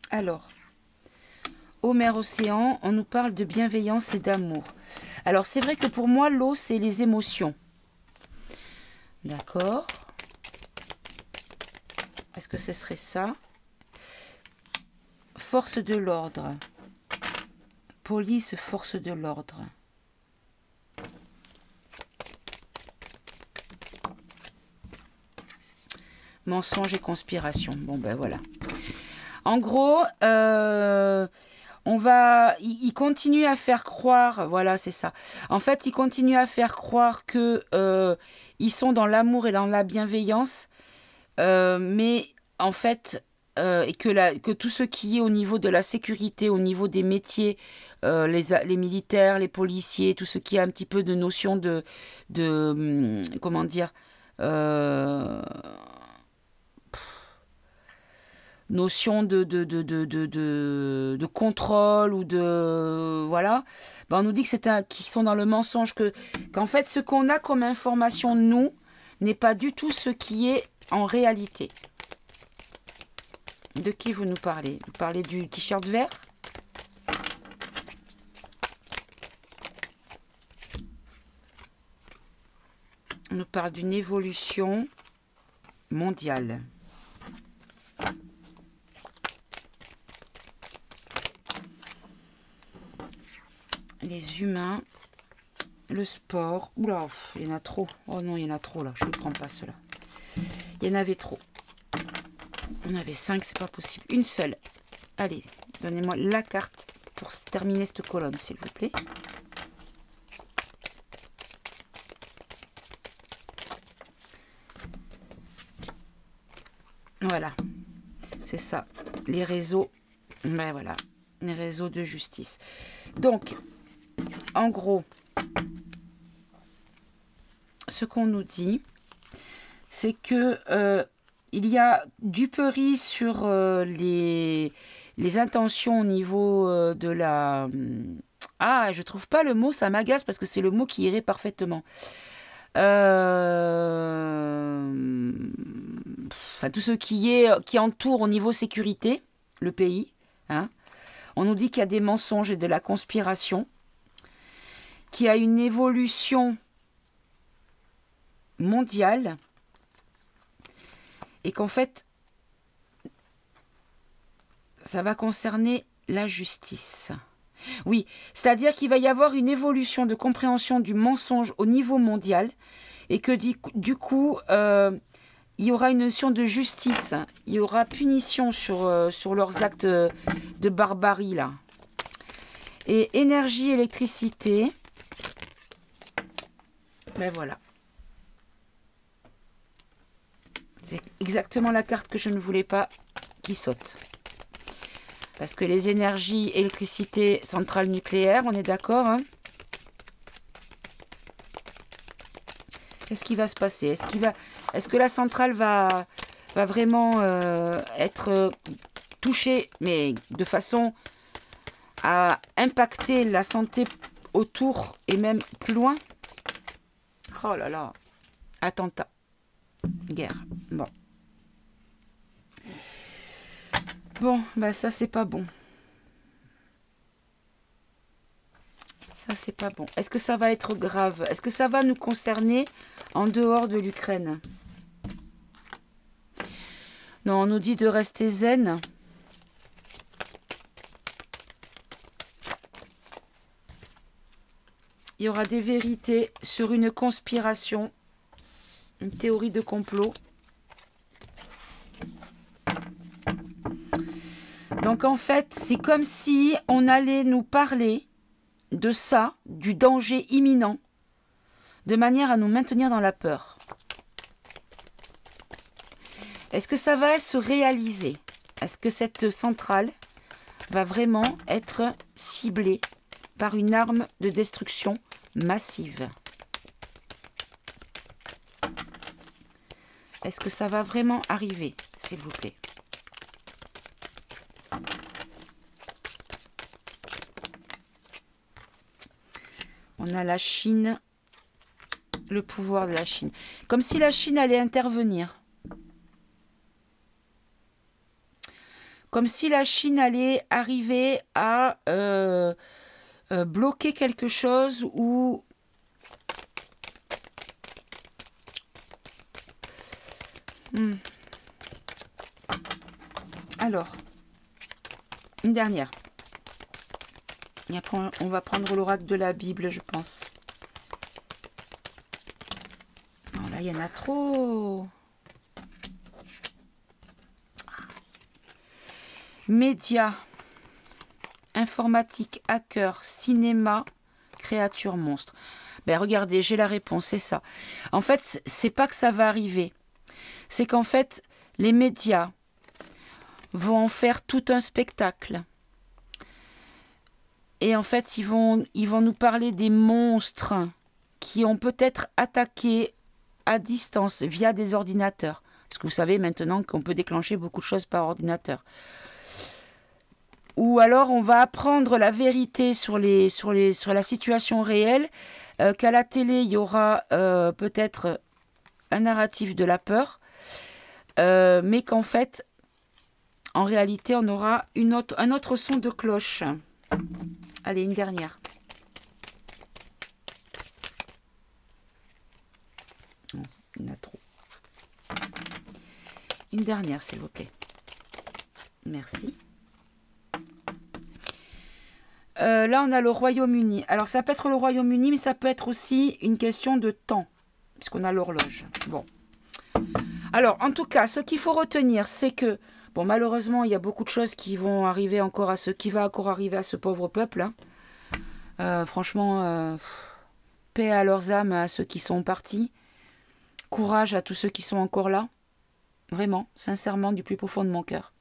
Alors, eau, mer, océan, on nous parle de bienveillance et d'amour. Alors, c'est vrai que pour moi, l'eau, c'est les émotions. D'accord. Est-ce que ce serait ça? Force de l'ordre. Police, force de l'ordre. Mensonge et conspiration. Bon, ben voilà. En gros, il continue à faire croire, voilà, c'est ça. En fait, il continue à faire croire que ils sont dans l'amour et dans la bienveillance, mais en fait, et que tout ce qui est au niveau de la sécurité, au niveau des métiers, les militaires, les policiers, tout ce qui a un petit peu de notion comment dire, notion de contrôle ou de... Voilà. Ben, on nous dit que qu'ils sont dans le mensonge, qu'en fait, ce qu'on a comme information, nous, n'est pas du tout ce qui est en réalité. De qui vous nous parlez? Vous parlez du t-shirt vert? On nous parle d'une évolution mondiale. Les humains, le sport. Oula, il y en a trop. Oh non, il y en a trop là. Je ne prends pas cela. Il y en avait trop. On avait 5, c'est pas possible. Une seule. Allez, donnez-moi la carte pour terminer cette colonne, s'il vous plaît. Voilà. C'est ça. Les réseaux. Ben voilà. Les réseaux de justice. Donc, en gros, ce qu'on nous dit, c'est que il y a duperie sur les intentions au niveau de la... Ah, je trouve pas le mot, ça m'agace parce que c'est le mot qui irait parfaitement. Enfin, tout ce qui entoure au niveau sécurité le pays. Hein. On nous dit qu'il y a des mensonges et de la conspiration, qu'il y a une évolution mondiale et qu'en fait, ça va concerner la justice. Oui, c'est-à-dire qu'il va y avoir une évolution de compréhension du mensonge au niveau mondial et que du coup, il y aura une notion de justice. Il y aura punition sur leurs actes de barbarie, là. Et énergie, électricité. Ben voilà. C'est exactement la carte que je ne voulais pas qui saute. Parce que les énergies, électricité, centrale nucléaire, on est d'accord, hein? Qu'est-ce qui va se passer? Est-ce que la centrale va vraiment être touchée, mais de façon à impacter la santé autour et même plus loin? Oh là là, attentat, guerre, bon. Bon, bah ça c'est pas bon. Ça c'est pas bon. Est-ce que ça va être grave? Est-ce que ça va nous concerner en dehors de l'Ukraine? Non, on nous dit de rester zen. Il y aura des vérités sur une conspiration, une théorie de complot. Donc en fait, c'est comme si on allait nous parler de ça, du danger imminent, de manière à nous maintenir dans la peur. Est-ce que ça va se réaliser? Est-ce que cette centrale va vraiment être ciblée par une arme de destruction massive? Est-ce que ça va vraiment arriver, s'il vous plaît? On a la Chine, le pouvoir de la Chine. Comme si la Chine allait intervenir. Comme si la Chine allait arriver à bloquer quelque chose ou... Alors, une dernière. Et après, on va prendre l'oracle de la Bible, je pense. Oh là, il y en a trop. Médias, informatique, hacker, cinéma, créature monstre. Ben regardez, j'ai la réponse, c'est ça. En fait, c'est pas que ça va arriver. C'est qu'en fait, les médias vont en faire tout un spectacle. Et en fait, ils vont nous parler des monstres qui ont peut-être attaqué à distance via des ordinateurs. Parce que vous savez maintenant qu'on peut déclencher beaucoup de choses par ordinateur. Ou alors on va apprendre la vérité sur la situation réelle, qu'à la télé il y aura peut-être un narratif de la peur, mais qu'en fait, en réalité, on aura un autre son de cloche. Allez, une dernière. Oh, il y en a trop. Une dernière, s'il vous plaît. Merci. Là, on a le Royaume-Uni. Alors, ça peut être le Royaume-Uni, mais ça peut être aussi une question de temps, puisqu'on a l'horloge. Bon. Alors, en tout cas, ce qu'il faut retenir, c'est que, bon, malheureusement, il y a beaucoup de choses qui vont arriver encore à qui va encore arriver à ce pauvre peuple. Hein. Franchement, paix à leurs âmes, à ceux qui sont partis. Courage à tous ceux qui sont encore là. Vraiment, sincèrement, du plus profond de mon cœur.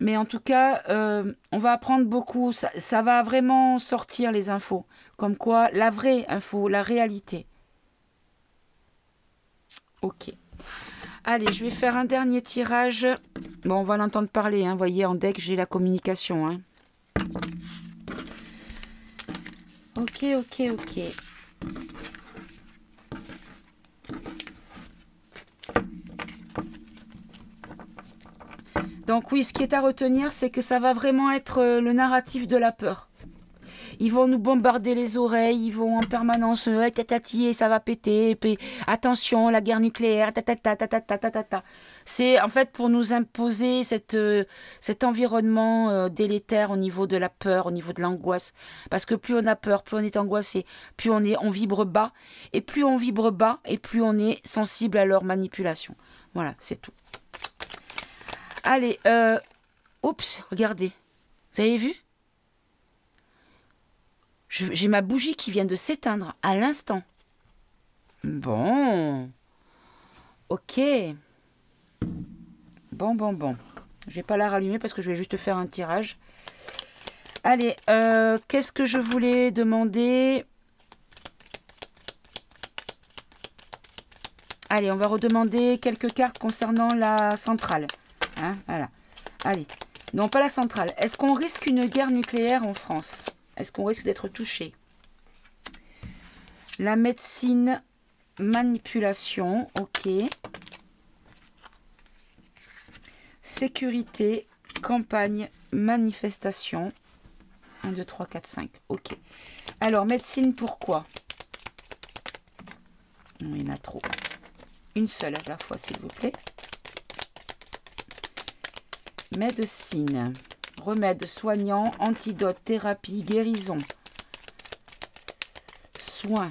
Mais en tout cas, on va apprendre beaucoup. Ça va vraiment sortir les infos. Comme quoi, la vraie info, la réalité. Ok. Allez, je vais faire un dernier tirage. Bon, on va l'entendre parler. Vous voyez, en deck, j'ai la communication. Hein. Ok. Donc oui, ce qui est à retenir, c'est que ça va vraiment être le narratif de la peur. Ils vont nous bombarder les oreilles, ils vont en permanence tatati, ça va péter, puis, attention, la guerre nucléaire, ta. C'est en fait pour nous imposer cet environnement délétère au niveau de la peur, au niveau de l'angoisse. Parce que plus on a peur, plus on est angoissé, plus on vibre bas, et plus on vibre bas, et plus on est sensible à leur manipulation. Voilà, c'est tout. Allez, oups, regardez. Vous avez vu? J'ai ma bougie qui vient de s'éteindre à l'instant. Bon. Ok. Bon. Je vais pas la rallumer parce que je vais juste faire un tirage. Allez, qu'est-ce que je voulais demander? Allez, on va redemander quelques cartes concernant la centrale. Hein, voilà. Allez. Non, pas la centrale. Est-ce qu'on risque une guerre nucléaire en France? Est-ce qu'on risque d'être touché? La médecine, manipulation, ok. Sécurité, campagne, manifestation. 1, 2, 3, 4, 5, ok. Alors, médecine, pourquoi? Non, il y en a trop. Une seule à la fois, s'il vous plaît. Médecine, remède soignant, antidote, thérapie, guérison, soins.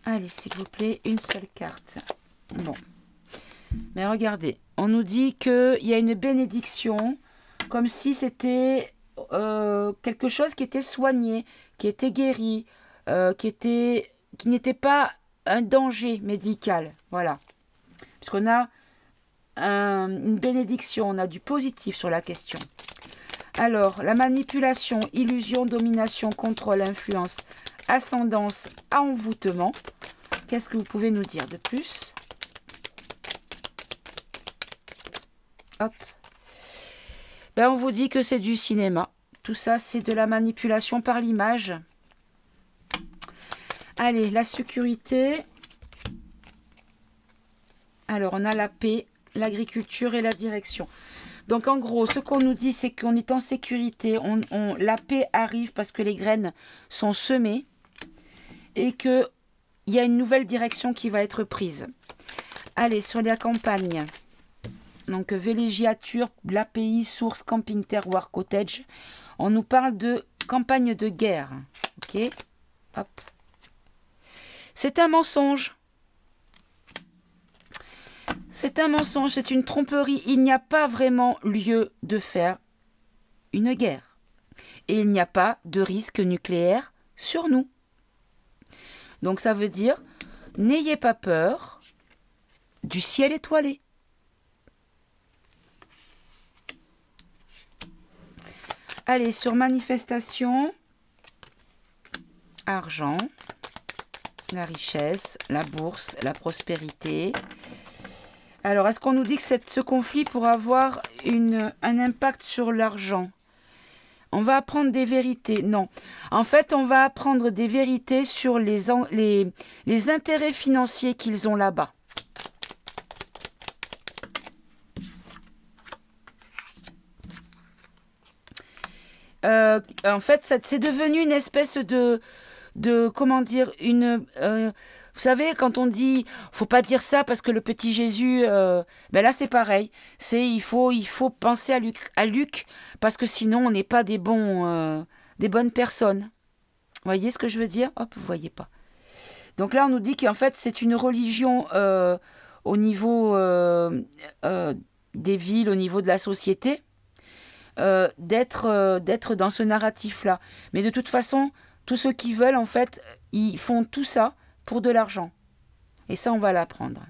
Allez, s'il vous plaît, une seule carte. Bon. Mais regardez, on nous dit qu'il y a une bénédiction, comme si c'était quelque chose qui était soigné, qui était guéri, qui n'était pas un danger médical. Voilà. Puisqu'on a une bénédiction, on a du positif sur la question. Alors, la manipulation, illusion, domination, contrôle, influence, ascendance, envoûtement. Qu'est-ce que vous pouvez nous dire de plus? Hop. Ben, on vous dit que c'est du cinéma. Tout ça, c'est de la manipulation par l'image. Allez, la sécurité. Alors, on a la paix, l'agriculture et la direction. Donc, en gros, ce qu'on nous dit, c'est qu'on est en sécurité. La paix arrive parce que les graines sont semées et qu'il y a une nouvelle direction qui va être prise. Allez, sur la campagne. Donc, villégiature, l'API, source, camping, terroir, cottage. On nous parle de campagne de guerre. Ok. Hop. C'est un mensonge. C'est un mensonge, c'est une tromperie. Il n'y a pas vraiment lieu de faire une guerre. Et il n'y a pas de risque nucléaire sur nous. Donc ça veut dire, n'ayez pas peur du ciel étoilé. Allez, sur manifestation. argent, la richesse, la bourse, la prospérité. Alors, est-ce qu'on nous dit que ce conflit pourra avoir un impact sur l'argent? On va apprendre des vérités. Non. En fait, on va apprendre des vérités sur les intérêts financiers qu'ils ont là-bas. En fait, c'est devenu une espèce de comment dire, vous savez, quand on dit, faut pas dire ça parce que le petit Jésus, ben là c'est pareil. Il faut penser à Luc parce que sinon on n'est pas des bonnes personnes. Vous voyez ce que je veux dire? Hop, vous voyez pas. Donc là on nous dit qu'en fait c'est une religion au niveau des villes, au niveau de la société, d'être dans ce narratif-là. Mais de toute façon, tous ceux qui veulent, en fait, ils font tout ça pour de l'argent. Et ça, on va l'apprendre.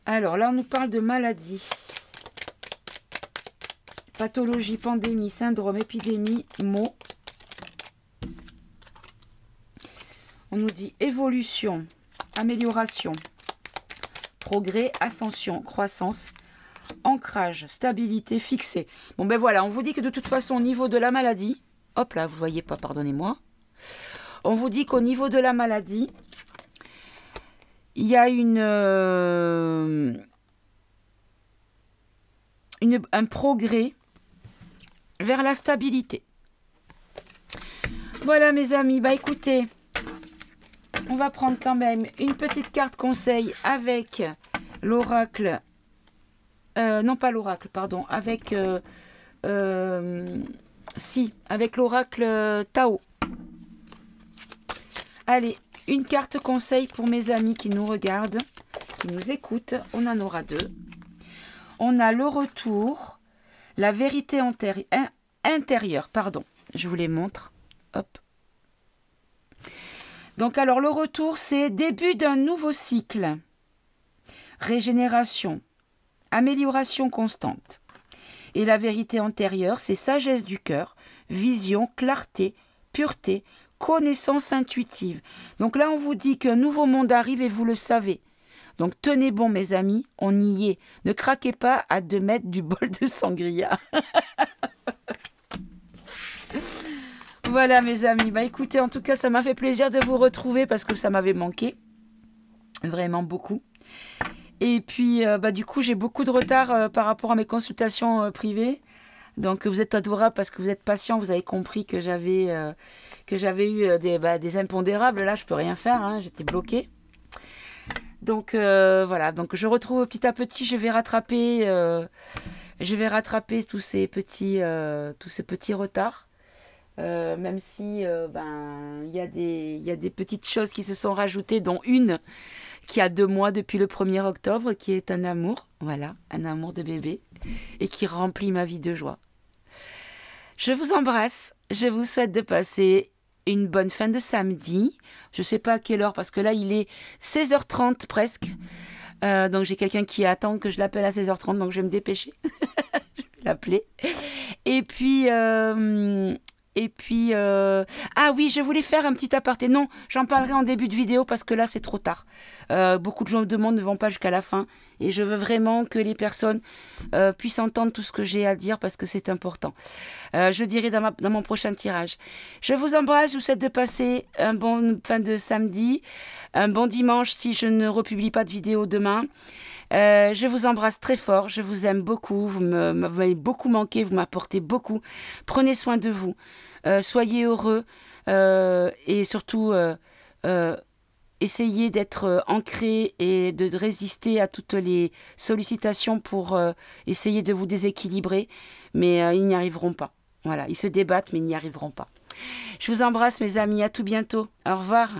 Alors, là, on nous parle de maladie. Pathologie, pandémie, syndrome, épidémie, maux. On nous dit évolution, amélioration, progrès, ascension, croissance, ancrage, stabilité, fixé. Bon ben voilà, on vous dit que de toute façon au niveau de la maladie, hop là, vous voyez pas, pardonnez-moi. On vous dit qu'au niveau de la maladie, il y a un progrès vers la stabilité. Voilà mes amis, bah écoutez, on va prendre quand même une petite carte conseil avec l'oracle. Non, pas l'oracle, pardon. Avec l'oracle Tao. Allez, une carte conseil pour mes amis qui nous regardent, qui nous écoutent. On en aura deux. On a le retour, la vérité intérieure. Pardon, je vous les montre. Hop. Donc alors, le retour, c'est début d'un nouveau cycle. Régénération. Amélioration constante. Et la vérité antérieure, c'est sagesse du cœur, vision, clarté, pureté, connaissance intuitive. Donc là, on vous dit qu'un nouveau monde arrive et vous le savez. Donc tenez bon, mes amis, on y est. Ne craquez pas à 2 mètres du bol de sangria. Voilà, mes amis. Bah écoutez, en tout cas, ça m'a fait plaisir de vous retrouver parce que ça m'avait manqué. Vraiment beaucoup. Et puis, du coup, j'ai beaucoup de retard par rapport à mes consultations privées. Donc, vous êtes adorables parce que vous êtes patient. Vous avez compris que j'avais eu des impondérables. Là, je peux rien faire. Hein, j'étais bloquée. Donc, voilà. Donc, je retrouve petit à petit. Je vais rattraper tous ces petits retards. Même si il y a des petites choses qui se sont rajoutées, dont une qui a 2 mois depuis le 1er octobre, qui est un amour, voilà, un amour de bébé, et qui remplit ma vie de joie. Je vous embrasse, je vous souhaite de passer une bonne fin de samedi. Je ne sais pas à quelle heure, parce que là, il est 16h30 presque. Donc, j'ai quelqu'un qui attend que je l'appelle à 16h30, donc je vais me dépêcher. Je vais l'appeler. Et puis... ah oui, je voulais faire un petit aparté. Non, j'en parlerai en début de vidéo parce que là, c'est trop tard. Beaucoup de monde ne vont pas jusqu'à la fin. Et je veux vraiment que les personnes puissent entendre tout ce que j'ai à dire parce que c'est important. Je dirai dans mon prochain tirage. Je vous embrasse, je vous souhaite de passer un bon fin de samedi, un bon dimanche si je ne republie pas de vidéo demain. Je vous embrasse très fort, je vous aime beaucoup, vous m'avez beaucoup manqué, vous m'apportez beaucoup. Prenez soin de vous, soyez heureux et surtout essayez d'être ancré et de résister à toutes les sollicitations pour essayer de vous déséquilibrer, mais ils n'y arriveront pas. Voilà, ils se débattent mais ils n'y arriveront pas. Je vous embrasse mes amis, à tout bientôt, au revoir.